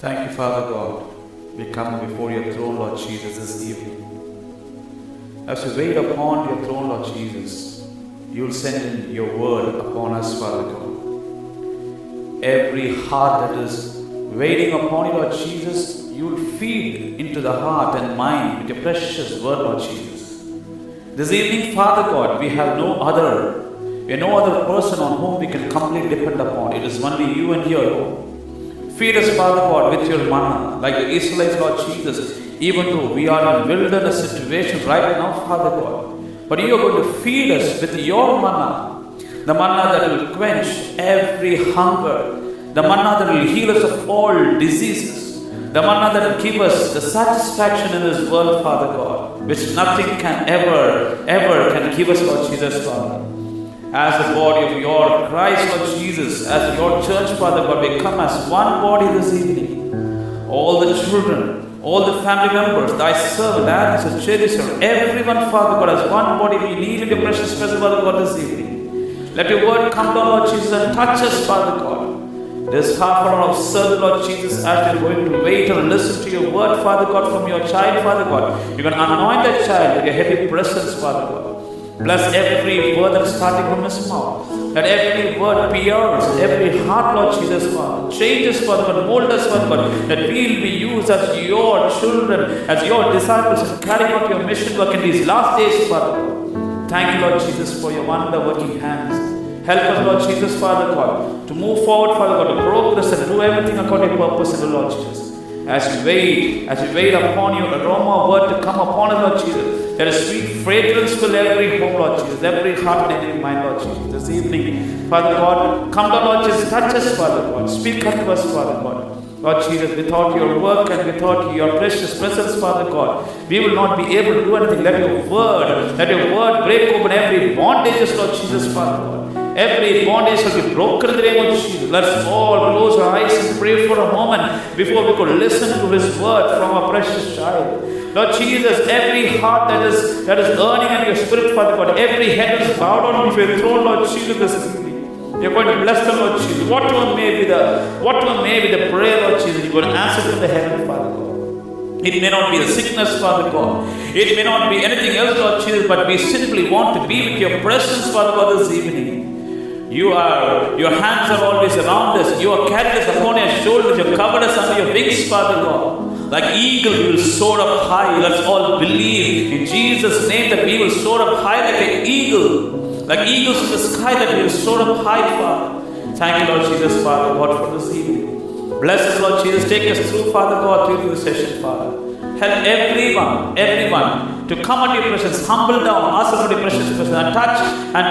Thank you, Father God. We come before your throne, Lord Jesus, this evening. As we wait upon your throne, Lord Jesus, you will send in your word upon us, Father God. Every heart that is waiting upon you, Lord Jesus, you will feed into the heart and mind with your precious word, Lord Jesus. This evening, Father God, we have no other person on whom we can completely depend upon. It is only you and you alone. Feed us, Father God, with your manna, like the Israelites, Lord Jesus, even though we are in wilderness situation right now, Father God. But you are going to feed us with your manna, the manna that will quench every hunger, the manna that will heal us of all diseases, the manna that will give us the satisfaction in this world, Father God, which nothing can ever can give us, Lord Jesus, Father. As the body of your Christ, Lord Jesus, as your church, Father God, we come as one body this evening. All the children, all the family members, thy servant, Aaron, and Cherisher, everyone, Father God, as one body, we need your precious presence, Father God, this evening. Let your word come down, Lord Jesus, and touch us, Father God. This half hour of service, Lord Jesus, as we're going to wait and listen to your word, Father God, from your child, Father God. You're going to anoint that child with your heavy presence, Father God. Bless every word that's starting from his mouth. That every word pierces every heart, Lord Jesus, Father. Change us, Father God. Mold us, Father God. That we will be used as your children, as your disciples, and carry out your mission work in these last days, Father God. Thank you, Lord Jesus, for your wonder-working hands. Help us, Lord Jesus, Father God, to move forward, Father God, to progress and do everything according to purpose in the Lord Jesus. As we wait upon your aroma word to come upon us, Lord Jesus. There is sweet fragrance fill every home, Lord Jesus, every heart and every mind, Lord Jesus. This evening, Father God, come down, Lord Jesus, touch us, Father God. Speak unto us, Father God. Lord Jesus, without your work and without your precious presence, Father God, we will not be able to do anything. Let your word break open every bondages, Lord Jesus, Father God. Every bondage shall be broken in the name of Jesus. Let's all close our eyes and pray for a moment before we could listen to his word from our precious child. Lord Jesus, every heart that is yearning in your spirit, Father God, every head is bowed down before your throne, Lord Jesus, this evening. You're going to bless them, Lord Jesus. Whatever may be the prayer, Lord Jesus, you're going to answer from the heaven, Father God. It may not be a sickness, Father God. It may not be anything else, Lord Jesus, but we simply want to be with your presence, Father God, this evening. Your hands are always around us. You are carried us upon your shoulders. You have covered us under your wings, Father God. Like eagle, we will soar up high. Let's all believe in Jesus' name that we will soar up high like an eagle. Like eagles in the sky, that we will soar up high, Father. Thank you, Lord Jesus, Father God, for this evening. Bless us, Lord Jesus. Take us through, Father God, through this session, Father. Help everyone to come under your presence, humble down, ask for your precious presence, and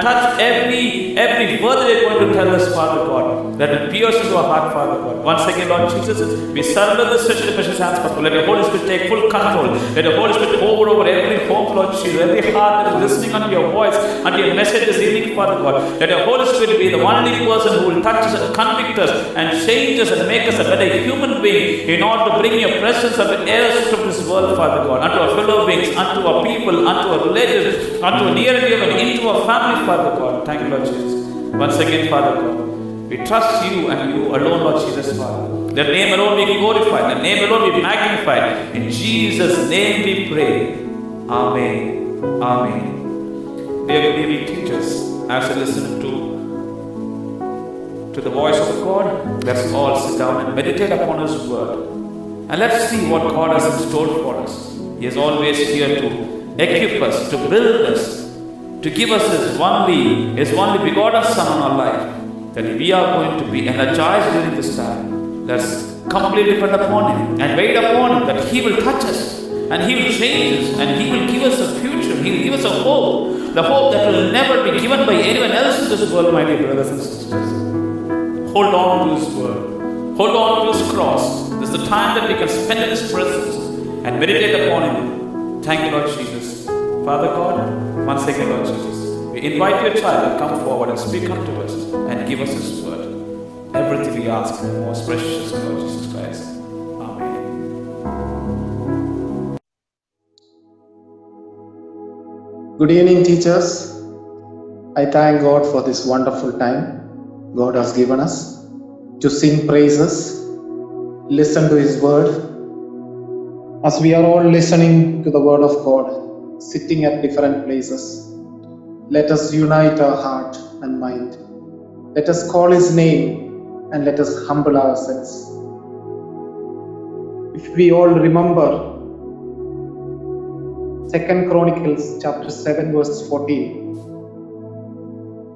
touch every word that you're going to tell us, Father God, that will pierce into our heart, Father God. Once again, Lord Jesus, we surrender this session in precious hands, Father God. Let your Holy Spirit take full control. Let your Holy Spirit over every home, Lord Jesus, every heart that is listening unto your voice, unto your message this evening, Father God. Let your Holy Spirit be the only person who will touch us and convict us and change us and make us a better human being in order to bring your presence and heirs from this world, Father God, unto our fellow beings, unto our people, unto our relatives, unto our near and dear, and into our family, Father God. Thank you, Lord Jesus. Once again, Father God, we trust you and you alone, Lord Jesus, Father. Their name alone be glorified, their name alone be magnified. In Jesus' name we pray. Amen. Amen. Dear good evening, teachers, as I listen to the voice of God, let's all sit down and meditate upon his word. And let's see what God has in store for us. He is always here to equip us, to build us, to give us His only begotten Son on our life, that we are going to be energized during this time. Let's completely depend upon Him and wait upon Him, that He will touch us and He will change us and He will give us a future. He will give us a hope, the hope that will never be given by anyone else in this world, my dear brothers and sisters. Hold on to His word. Hold on to His cross. This is the time that we can spend in His presence and meditate upon Him. Thank you, Lord Jesus. Father God, once again, Lord Jesus, we invite your child to come forward and speak unto us and give us His word. Everything we ask in the most precious Lord Jesus Christ. Amen. Good evening, teachers. I thank God for this wonderful time God has given us to sing praises, listen to His word. As we are all listening to the word of God, sitting at different places, let us unite our heart and mind. Let us call His name and let us humble ourselves. If we all remember 2 Chronicles chapter 7 verse 14.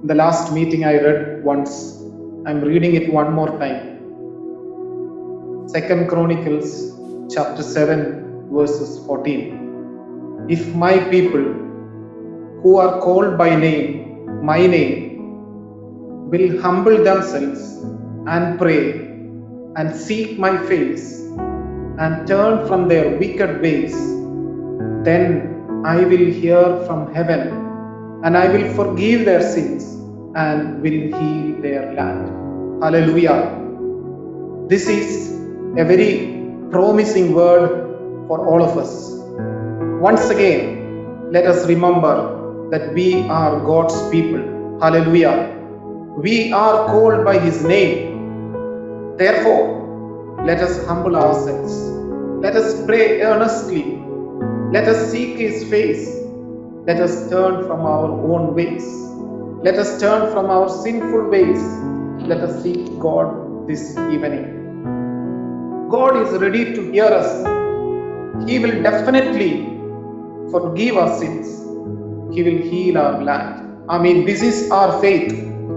In the last meeting I read once. I'm reading it one more time. 2 Chronicles chapter 7 verses 14. If my people who are called by name, my name, will humble themselves and pray and seek my face and turn from their wicked ways, then I will hear from heaven and I will forgive their sins and will heal their land. Hallelujah. This is a very promising word for all of us. Once again, let us remember that we are God's people. Hallelujah. We are called by His name. Therefore, let us humble ourselves. Let us pray earnestly. Let us seek His face. Let us turn from our own ways. Let us turn from our sinful ways. Let us seek God this evening. God is ready to hear us. He will definitely forgive our sins. He will heal our land. This is our faith.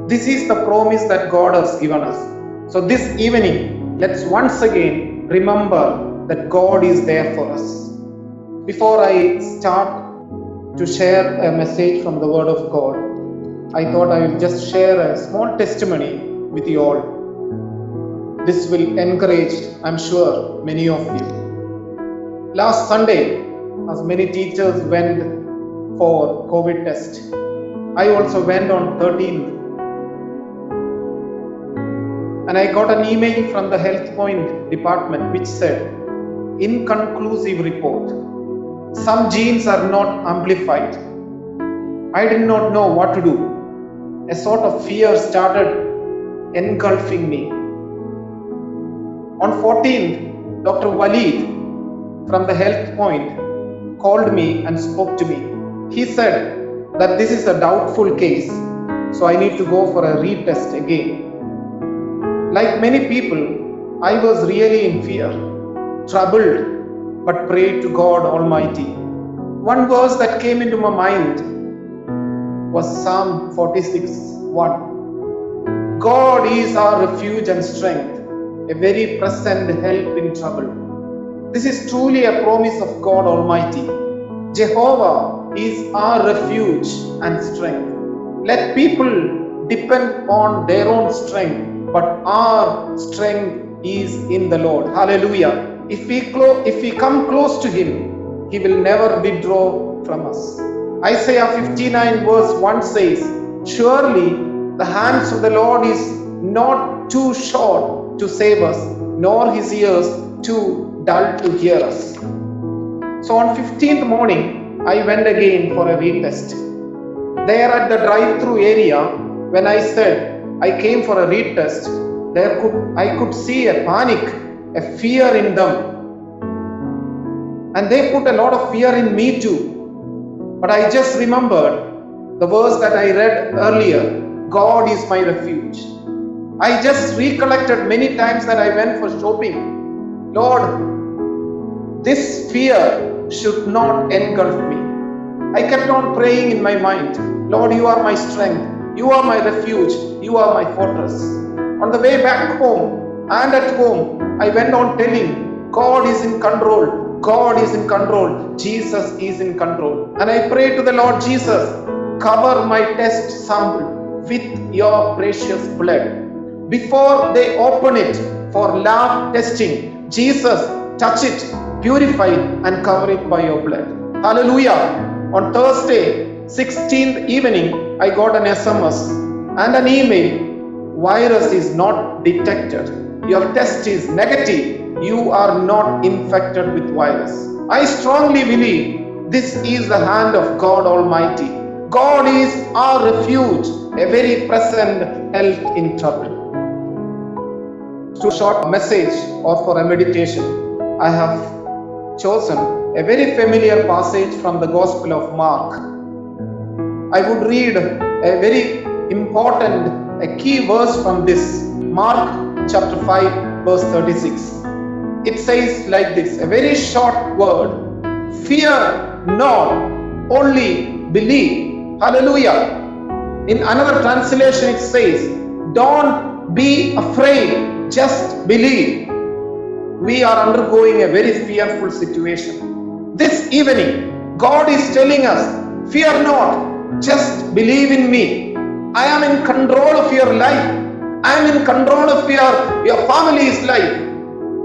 This is the promise that God has given us. So this evening, let's once again remember that God is there for us. Before I start to share a message from the Word of God, I thought I will just share a small testimony with you all. This will encourage, I'm sure, many of you. Last Sunday, as many teachers went for COVID test, I also went on 13th. And I got an email from the Health Point department which said, inconclusive report. Some genes are not amplified. I did not know what to do. A sort of fear started engulfing me. On 14th, Dr. Walid from the Health Point called me and spoke to me. He said that this is a doubtful case, so I need to go for a retest again. Like many people, I was really in fear, troubled, but prayed to God Almighty. One verse that came into my mind was Psalm 46:1. God is our refuge and strength, a very present help in trouble. This is truly a promise of God Almighty. Jehovah is our refuge and strength. Let people depend on their own strength, but our strength is in the Lord. Hallelujah. If we come close to Him, He will never withdraw from us. Isaiah 59 verse 1 says, surely the hands of the Lord is not too short to save us, nor His ears too dull to hear us. So on 15th morning, I went again for a retest. There at the drive-through area, when I said I came for a retest, I could see a panic, a fear in them. And they put a lot of fear in me too. But I just remembered the verse that I read earlier, God is my refuge. I just recollected many times that I went for shopping. Lord, this fear should not engulf me. I kept on praying in my mind, Lord, you are my strength. You are my refuge. You are my fortress. On the way back home and at home, I went on telling, God is in control. God is in control. Jesus is in control. And I pray to the Lord Jesus, cover my test sample with your precious blood. Before they open it for lab testing, Jesus, touch it, purify it, and cover it by your blood. Hallelujah. On Thursday, 16th evening, I got an SMS and an email. Virus is not detected. Your test is negative. You are not infected with virus. I strongly believe this is the hand of God Almighty. God is our refuge, a very present help in trouble. to short message or for a meditation, I have chosen a very familiar passage from the Gospel of Mark. I would read a very important, a key verse from this, Mark chapter 5, verse 36. It says like this, a very short word: fear not, only believe. Hallelujah. In another translation, it says, don't be afraid, just believe. We are undergoing a very fearful situation. This evening, God is telling us, fear not, just believe in me. I am in control of your life. I am in control of your family's life.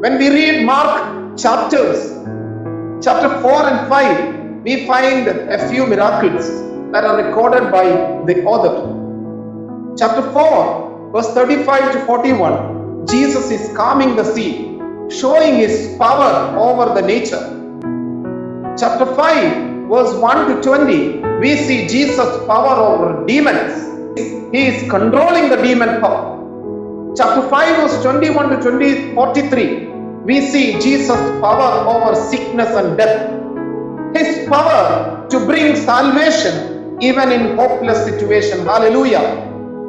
When we read Mark chapter 4 and 5, we find a few miracles that are recorded by the author. Chapter 4, verse 35 to 41, Jesus is calming the sea, showing his power over the nature. Chapter 5, verse 1 to 20, we see Jesus' power over demons. He is controlling the demon power. Chapter 5, verse 21 to 43, we see Jesus' power over sickness and death. His power to bring salvation even in hopeless situation. Hallelujah.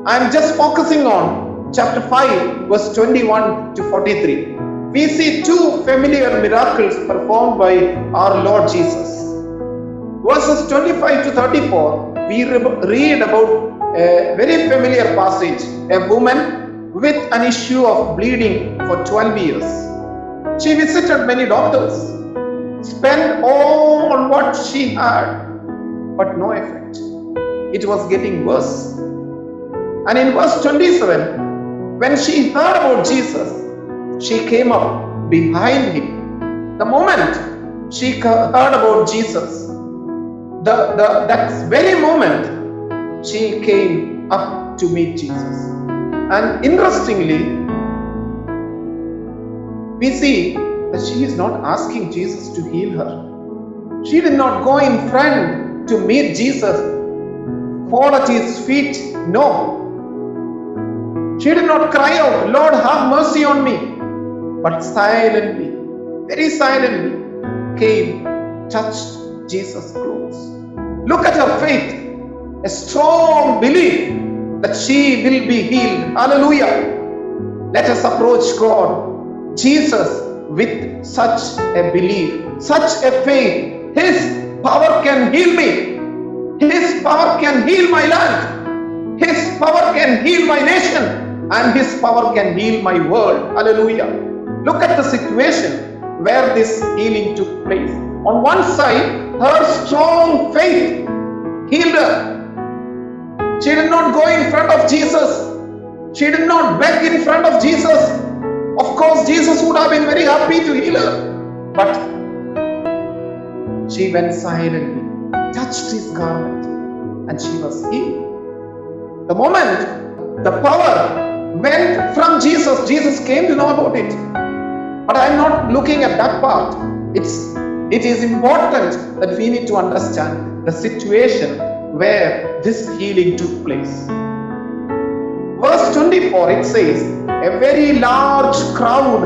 I am just focusing on chapter 5, verse 21 to 43. We see two familiar miracles performed by our Lord Jesus. Verses 25 to 34, we read about a very familiar passage, a woman with an issue of bleeding for 12 years. She visited many doctors, spent all what she had, but no effect. It was getting worse. And in verse 27, when she heard about Jesus, she came up behind him. The moment she heard about Jesus, that very moment, she came up to meet Jesus. And interestingly, we see that she is not asking Jesus to heal her. She did not go in front to meet Jesus, fall at his feet. No. She did not cry out, Lord, have mercy on me. But silently, very silently, came, touched Jesus' clothes. Look at her faith, a strong belief that she will be healed. Hallelujah. Let us approach God, Jesus, with such a belief, such a faith. His power can heal me. His power can heal my land. His power can heal my nation. And His power can heal my world. Hallelujah. Look at the situation where this healing took place. On one side, her strong faith healed her. She did not go in front of Jesus. She did not beg in front of Jesus. Of course, Jesus would have been very happy to heal her. But she went silently, touched his garment, and she was healed. The moment the power went from Jesus, Jesus came to know about it. But I am not looking at that part. It is important that we need to understand the situation where this healing took place. Verse 24, it says, a very large crowd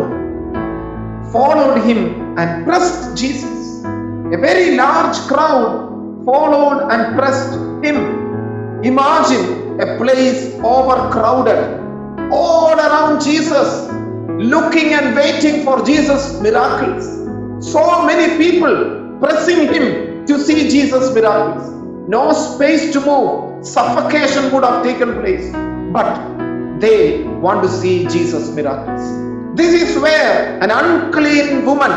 followed him and pressed Jesus. A very large crowd followed and pressed him. Imagine a place overcrowded, all around Jesus, looking and waiting for Jesus' miracles. So many people pressing him to see Jesus' miracles. No space to move. Suffocation would have taken place. But they want to see Jesus' miracles. This is where an unclean woman,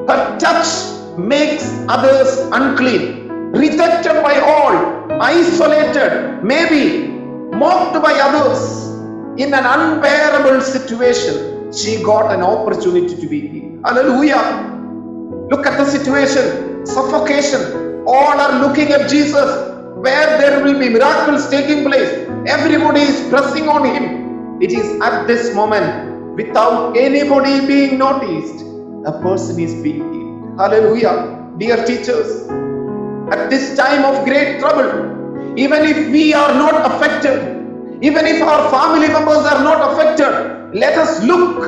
her touch makes others unclean, rejected by all, isolated, maybe mocked by others. In an unbearable situation, she got an opportunity to be healed. Hallelujah. Look at the situation, suffocation. All are looking at Jesus, where there will be miracles taking place. Everybody is pressing on him. It is at this moment, without anybody being noticed, a person is being healed. Hallelujah. Dear teachers, at this time of great trouble, even if we are not affected, even if our family members are not affected, let us look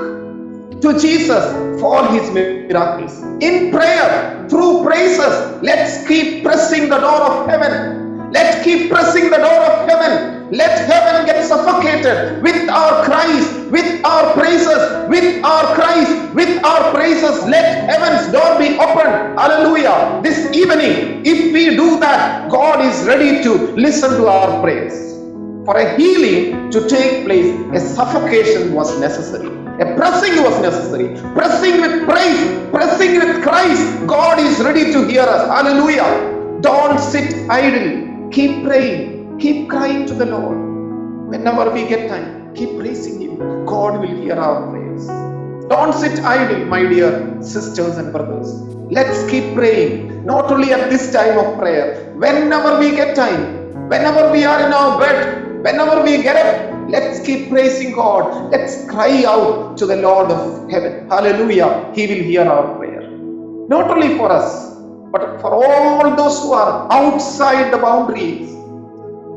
to Jesus for his miracles. In prayer, through praises, let's keep pressing the door of heaven. Let's keep pressing the door of heaven. Let heaven get suffocated with our cries, with our praises, with our cries, with our praises. Let heaven's door be opened. Hallelujah. This evening, if we do that, God is ready to listen to our prayers. For a healing to take place, a suffocation was necessary. A pressing was necessary. Pressing with praise, pressing with Christ. God is ready to hear us. Hallelujah. Don't sit idle. Keep praying. Keep crying to the Lord. Whenever we get time, keep praising Him. God will hear our prayers. Don't sit idle, my dear sisters and brothers. Let's keep praying. Not only at this time of prayer. Whenever we get time, whenever we are in our bed, whenever we get up, let's keep praising God. Let's cry out to the Lord of heaven. Hallelujah. He will hear our prayer. Not only for us, but for all those who are outside the boundaries,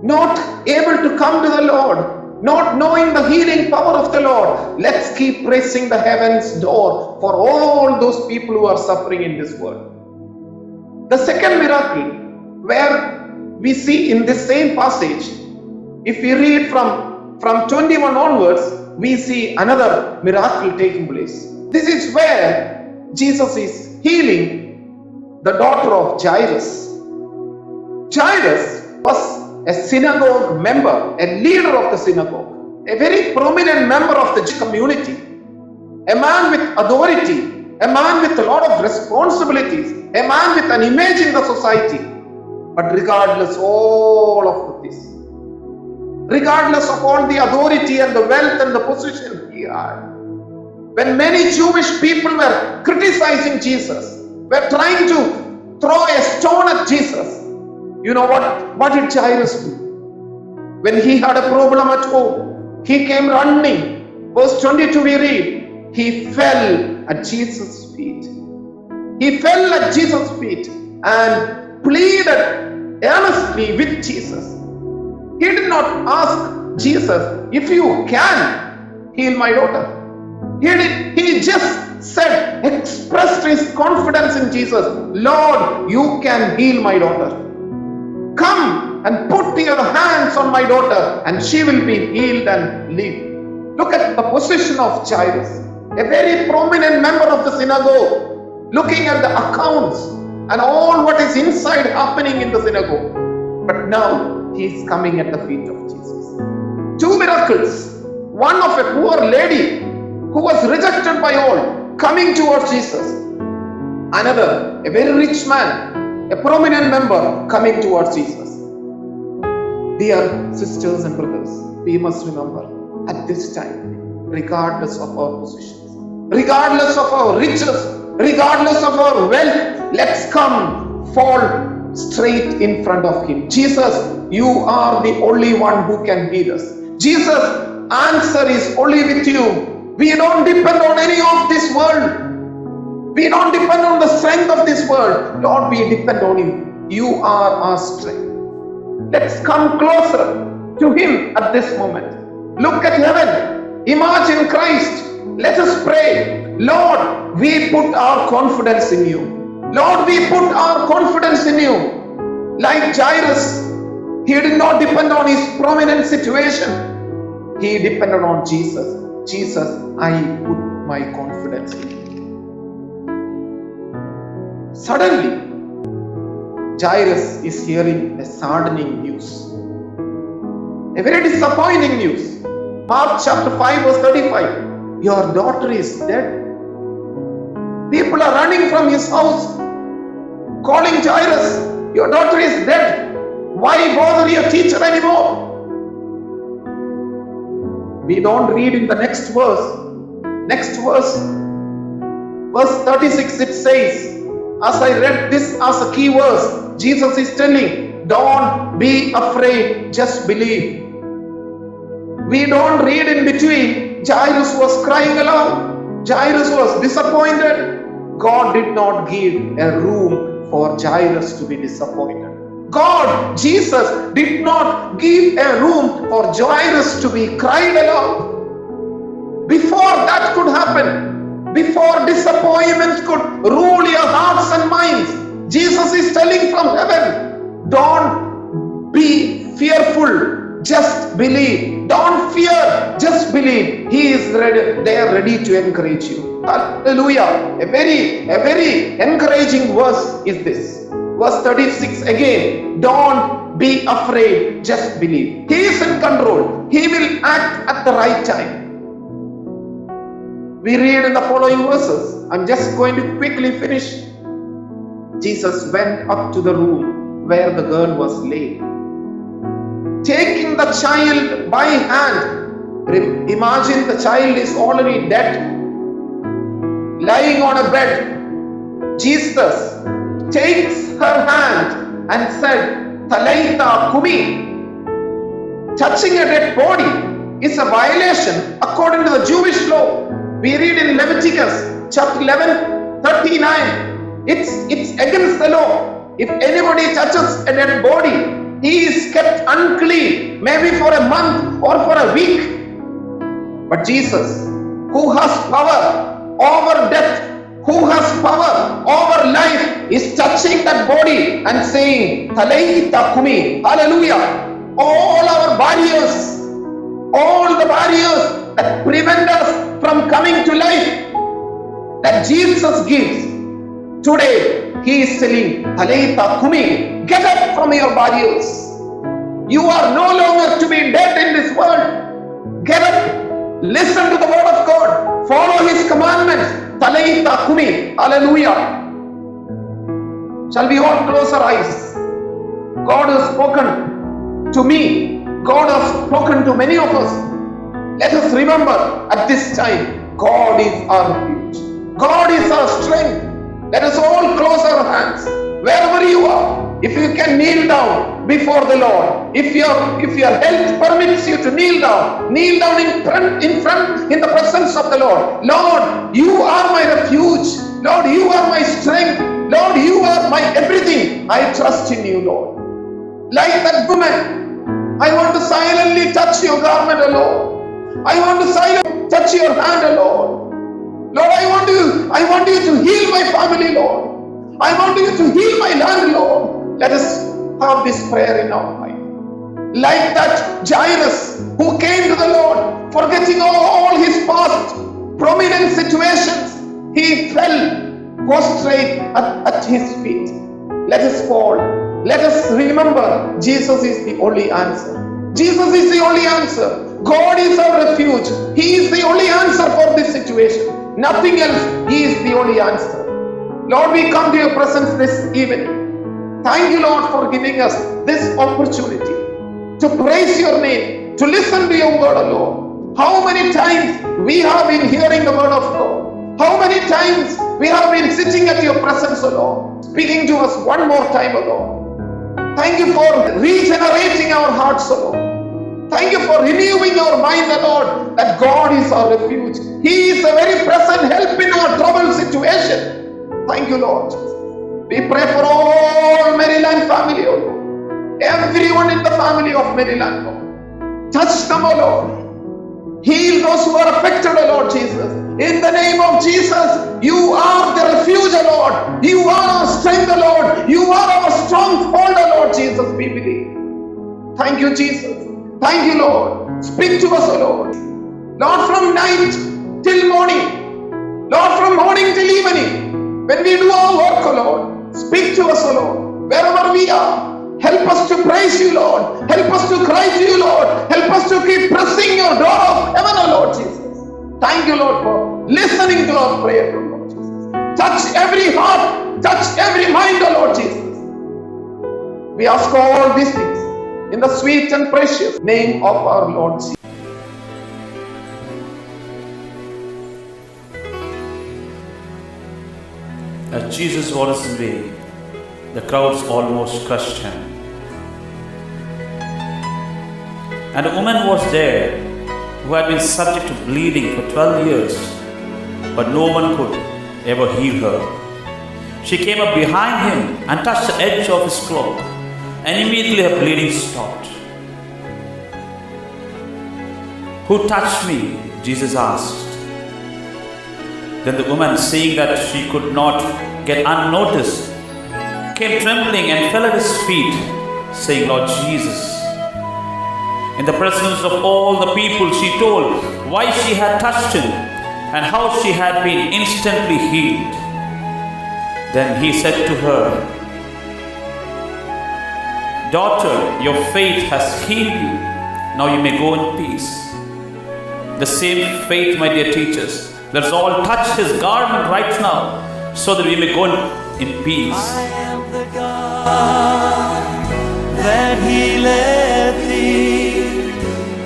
not able to come to the Lord, not knowing the healing power of the Lord. Let's keep pressing the heaven's door for all those people who are suffering in this world. The second miracle, where we see in this same passage, if we read from 21 onwards, we see another miracle taking place. This is where Jesus is healing the daughter of Jairus. Jairus was a synagogue member, a leader of the synagogue, a very prominent member of the community, a man with authority, a man with a lot of responsibilities, a man with an image in the society. But regardless all of this, regardless of all the authority and the wealth and the position he had, when many Jewish people were criticizing Jesus, were trying to throw a stone at Jesus, you know what did Jairus do? When he had a problem at home, he came running. Verse 22 we read, he fell at Jesus' feet. He fell at Jesus' feet and pleaded earnestly with Jesus. He did not ask Jesus, if you can heal my daughter. He just said, expressed his confidence in Jesus. Lord, you can heal my daughter. Come and put your hands on my daughter and she will be healed and live. Look at the position of Jairus, a very prominent member of the synagogue, looking at the accounts and all what is inside happening in the synagogue. But now he is coming at the feet of Jesus. Two miracles. One of a poor lady who was rejected by all, coming towards Jesus. Another, a very rich man, a prominent member, coming towards Jesus. Dear sisters and brothers, we must remember, at this time, regardless of our positions, regardless of our riches, regardless of our wealth, let's come, fall straight in front of Him. Jesus, you are the only one who can heal us. Jesus, answer is only with you. We don't depend on any of this world. We don't depend on the strength of this world. Lord, we depend on you. You are our strength. Let's come closer to Him at this moment. Look at heaven. Imagine Christ. Let us pray. Lord, we put our confidence in you. Lord, we put our confidence in you. Like Jairus, he did not depend on his prominent situation. He depended on Jesus. Jesus, I put my confidence in you. Suddenly, Jairus is hearing a saddening news. A very disappointing news. Mark chapter 5 verse 35. Your daughter is dead. People are running from his house, calling Jairus, your daughter is dead. Why bother your teacher anymore? We don't read in the next verse. Next verse, verse 36, it says, as I read this as a key verse, Jesus is telling, don't be afraid, just believe. We don't read in between, Jairus was crying aloud. Jairus was disappointed. God did not give a room for Jairus to be disappointed. God, Jesus, did not give a room for Jairus to be cried aloud. Before that could happen, before disappointment could rule your hearts and minds. Jesus is telling from heaven, don't be fearful, just believe. Don't fear, just believe. He is ready, there ready to encourage you. Hallelujah. A very encouraging verse is this. Verse 36 again, don't be afraid, just believe. He is in control. He will act at the right time. We read in the following verses. I'm just going to quickly finish. Jesus went up to the room where the girl was laid. Taking the child by hand, imagine the child is already dead, lying on a bed. Jesus takes her hand and said, Talitha Kumi. Touching a dead body is a violation according to the Jewish law. We read in Leviticus chapter 11, 39. It's against the law. If anybody touches a dead body, he is kept unclean, maybe for a month or for a week. But Jesus, who has power over death, who has power over life, is touching that body and saying, Talitha Kumi. Hallelujah. All our barriers, all the barriers that prevent us from coming to life, that Jesus gives, today He is telling, Talitha Kumi, get up from your barriers. You are no longer to be dead in this world. Get up, listen to the word of God, follow His commandments. Talitha Kumi. Hallelujah. Shall we all close our eyes? God has spoken to me. God has spoken to many of us. Let us remember at this time, God is our refuge. God is our strength. Let us all close our hands. Wherever you are, if you can kneel down before the Lord, if your health permits you to kneel down in the presence of the Lord. Lord, you are my refuge. Lord, you are my strength. Lord, you are my everything. I trust in you, Lord. Like that woman, I want to silently touch your garment, O Lord. I want to silently touch your hand, O Lord. Lord, I want you to heal my family, Lord. I want you to heal my land, Lord. Let us have this prayer in our mind. Like that Jairus who came to the Lord, forgetting all his past prominent situations, he fell prostrate at his feet. Let us fall. Let us remember, Jesus is the only answer. Jesus is the only answer. God is our refuge. He is the only answer for this situation. Nothing else. He is the only answer. Lord, we come to your presence this evening. Thank you, Lord, for giving us this opportunity to praise your name, to listen to your word, Lord. How many times we have been hearing the word of God? How many times we have been sitting at your presence, Lord, speaking to us one more time, Lord. Thank you for regenerating our hearts, Lord. Thank you for renewing our mind, Lord, that God is our refuge. He is a very present help in our troubled situation. Thank you, Lord. We pray for all Maryland family, O Lord. Everyone in the family of Maryland, Lord. Touch them, O Lord. Heal those who are affected, O Lord Jesus. In the name of Jesus, you are the refuge, O Lord. You are our strength, O Lord. You are our stronghold, O Lord Jesus, we believe. Thank you, Jesus. Thank you, Lord. Speak to us, O Lord. Lord, from night till morning. Lord, from morning till evening. When we do our work, O Lord, speak to us, O Lord, wherever we are. Help us to praise you, Lord. Help us to cry to you, Lord. Help us to keep pressing your door of heaven, O Lord Jesus. Thank you, Lord, for listening to our prayer, O Lord Jesus. Touch every heart, touch every mind, O Lord Jesus. We ask all these things in the sweet and precious name of our Lord Jesus. As Jesus was his way, the crowds almost crushed him. And a woman was there who had been subject to bleeding for 12 years, but no one could ever heal her. She came up behind him and touched the edge of his cloak, and immediately her bleeding stopped. "Who touched me?" Jesus asked. Then the woman, seeing that she could not get unnoticed, came trembling and fell at his feet, saying, Lord Jesus. In the presence of all the people, she told why she had touched him and how she had been instantly healed. Then he said to her, Daughter, your faith has healed you. Now you may go in peace. The same faith, my dear teachers. Let's all touch his garment right now so that we may go in peace. I am the God that healeth thee.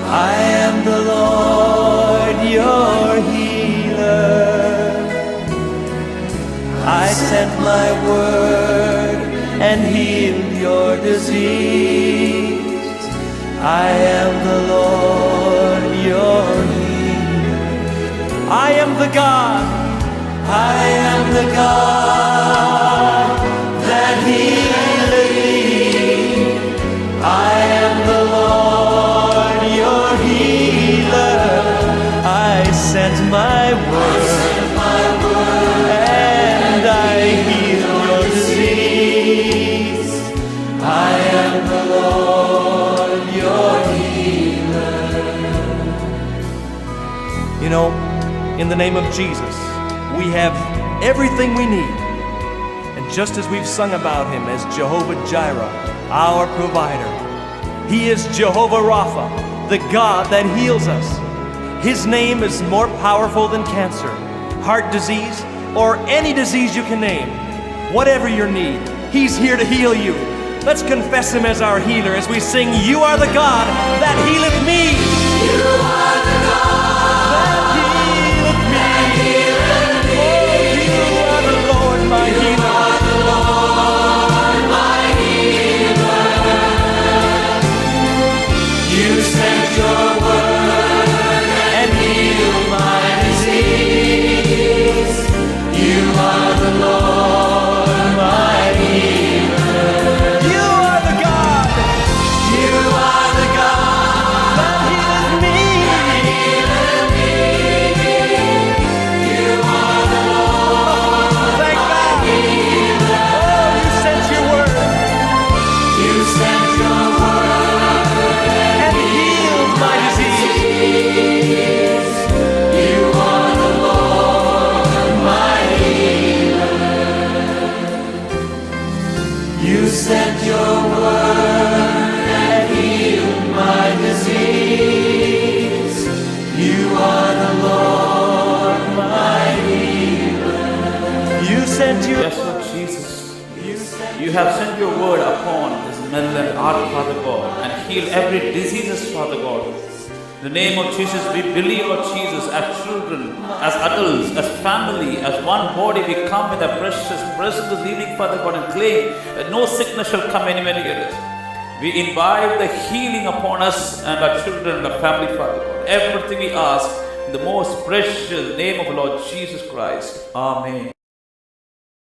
I am the Lord your healer. I sent my word and healed your disease. I am the Lord your healer. I am the God. I am the God that healeth thee. I am the Lord your healer. I sent my word and I healed your disease. I am the Lord your healer. You know, in the name of Jesus, we have everything we need. And just as we've sung about him as Jehovah Jireh, our provider, he is Jehovah Rapha, the God that heals us. His name is more powerful than cancer, heart disease, or any disease you can name. Whatever your need, he's here to heal you. Let's confess him as our healer as we sing, You are the God that healeth me. You are the God that healeth me. Oh, you are the Lord my healer. You are the Lord my healer. You sent your word and healed my disease. You are the Lord my healer. You are the God. You are the God that healeth me. You are the Lord. Thank God. Oh, you sent your word. You sent your word and healed my disease. You are the Lord my healer. You sent your word and healed my disease. You are the Lord my healer. You sent your Yes, Lord Jesus. You have sent your word upon this Midland Art, Father God, and healed every diseases, Father God. In the name of Jesus, we believe, Lord Jesus, as children, as adults, as family, as one body, we come with our precious presence this evening, Father God, and claim that no sickness shall come anywhere near us. We invite the healing upon us and our children and our family, Father God. Everything we ask in the most precious name of Lord Jesus Christ. Amen.